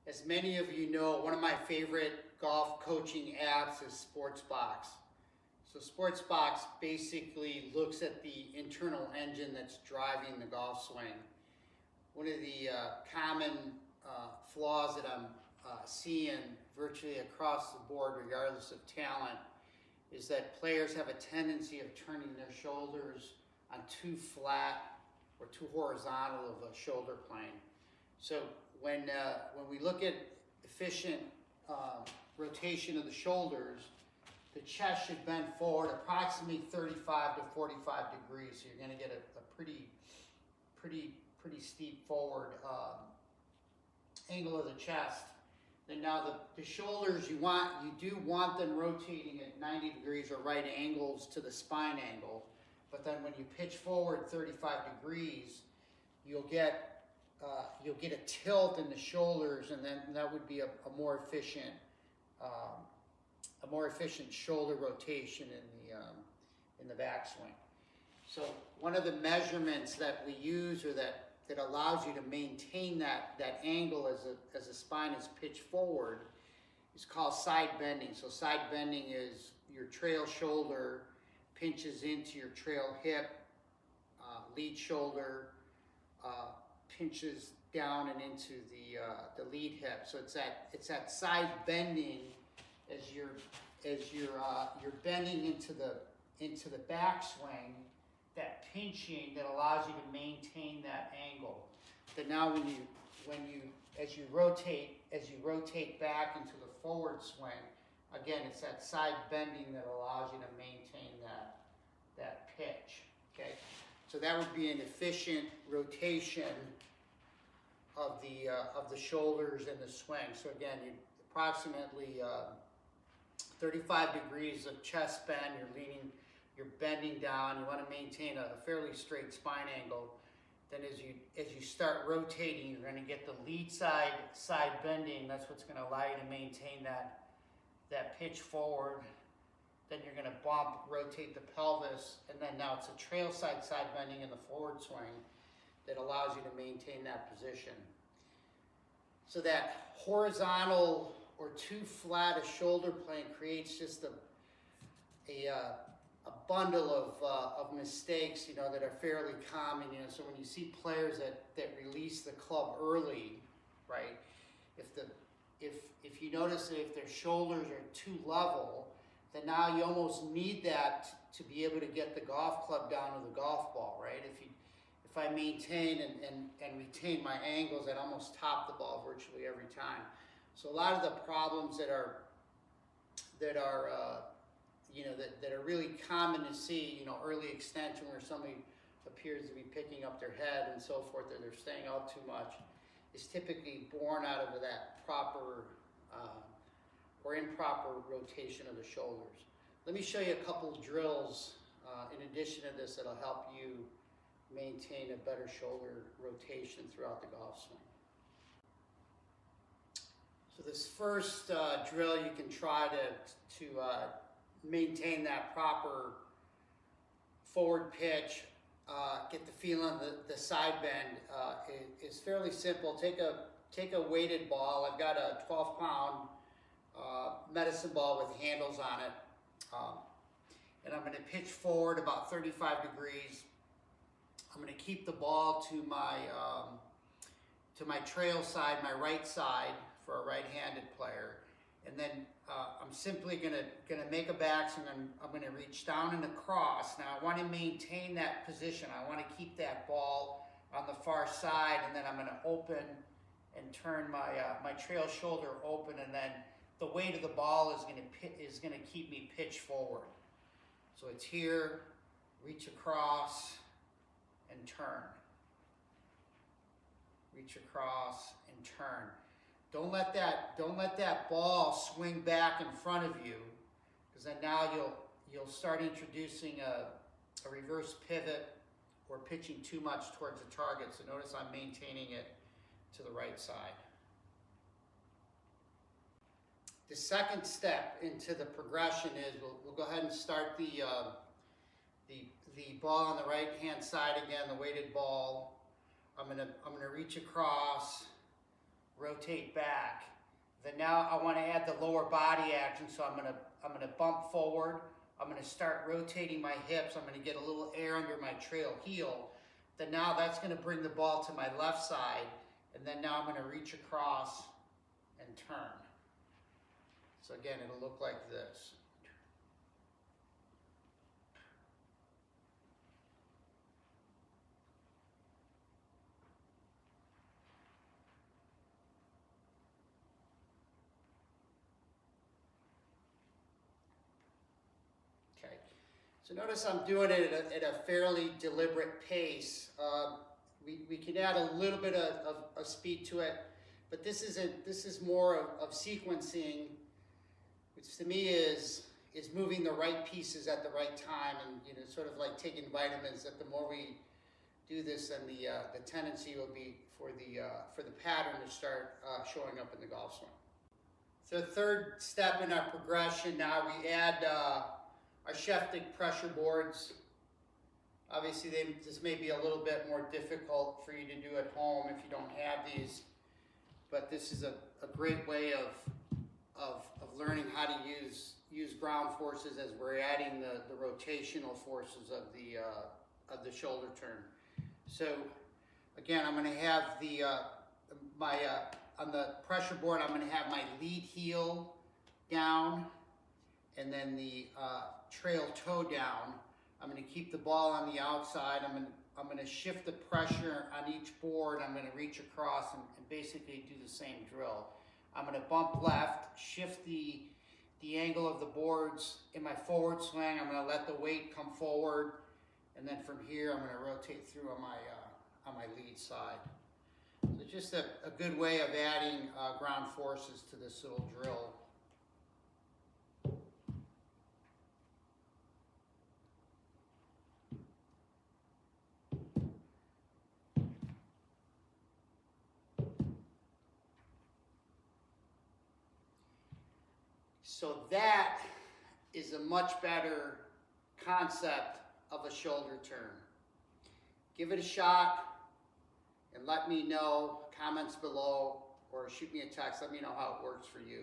As many of you know, one of my favorite golf coaching apps is Sportsbox. So Sportsbox basically looks at the internal engine that's driving the golf swing. One of the common flaws that I'm seeing virtually across the board, regardless of talent, is that players have a tendency of turning their shoulders on too flat or too horizontal of a shoulder plane. So when we look at efficient rotation of the shoulders, the chest should bend forward approximately 35 to 45 degrees. So you're going to get a pretty steep forward angle of the chest. Then now the shoulders, you do want them rotating at 90 degrees or right angles to the spine angle. But then when you pitch forward 35 degrees, you'll get a tilt in the shoulders, and then that would be a more efficient shoulder rotation in the backswing. So one of the measurements that we use, or that allows you to maintain that angle as the spine is pitched forward, is called side bending. So side bending is your trail shoulder pinches into your trail hip, lead shoulder pinches down and into the lead hip. So it's that side bending as you're bending into the backswing, that pinching that allows you to maintain that angle. That now as you rotate back into the forward swing, again, it's that side bending that allows you to maintain that pitch. Okay, so that would be an efficient rotation of the shoulders and the swing. So again, you approximately 35 degrees of chest bend. You're bending down. You want to maintain a fairly straight spine angle. Then as you start rotating, you're going to get the lead side bending. That's what's going to allow you to maintain that pitch forward. Then you're going to rotate the pelvis, and then now it's a trail side bending in the forward swing that allows you to maintain that position. So that horizontal or too flat a shoulder plane creates just a bundle of mistakes, that are fairly common. So when you see players that release the club early, right? If you notice that if their shoulders are too level, then now you almost need that to be able to get the golf club down to the golf ball, right? If I maintain and retain my angles, I'd almost top the ball virtually every time. So a lot of the problems that are really common to see, early extension where somebody appears to be picking up their head and so forth, that they're staying out too much, is typically born out of that proper or improper rotation of the shoulders. Let me show you a couple of drills in addition to this that'll help you maintain a better shoulder rotation throughout the golf swing. So this first drill, you can try to maintain that proper forward pitch, get the feeling the side bend is fairly simple. Take a weighted ball. I've got a 12-pound medicine ball with handles on it, and I'm going to pitch forward about 35 degrees. I'm going to keep the ball to my trail side, my right side, for a right-handed player, and then I'm simply going to make a backswing. I'm going to reach down and across. Now I want to maintain that position. I want to keep that ball on the far side, and then I'm going to open and turn my trail shoulder open, and then the weight of the ball is going to keep me pitched forward. So it's here, reach across and turn. Reach across and turn. Don't let that ball swing back in front of you, because then now you'll start introducing a reverse pivot or pitching too much towards the target. So notice I'm maintaining it to the right side. The second step into the progression is we'll go ahead and start the ball on the right hand side again, the weighted ball. I'm gonna reach across, rotate back. Then now I want to add the lower body action, so I'm gonna bump forward. I'm gonna start rotating my hips. I'm gonna get a little air under my trail heel. Then now that's gonna bring the ball to my left side, and then now I'm gonna reach across and turn. So again, it'll look like this. Okay, so notice I'm doing it at a fairly deliberate pace. We can add a little bit of speed to it, but this is more of sequencing, which to me is moving the right pieces at the right time, and sort of like taking vitamins. That the more we do this, then the tendency will be for the pattern to start showing up in the golf swing. So third step in our progression, now we add our Schefting pressure boards. Obviously, this may be a little bit more difficult for you to do at home if you don't have these, but this is a great way of learning how to use ground forces as we're adding the rotational forces of the shoulder turn. So again, I'm going to have on the pressure board, I'm going to have my lead heel down, and then the trail toe down. I'm going to keep the ball on the outside. I'm going to shift the pressure on each board. I'm going to reach across and basically do the same drill. I'm going to bump left, shift the angle of the boards in my forward swing. I'm going to let the weight come forward, and then from here I'm going to rotate through on my lead side. So just a good way of adding ground forces to this little drill. So that is a much better concept of a shoulder turn. Give it a shot and let me know, comments below, or shoot me a text, let me know how it works for you.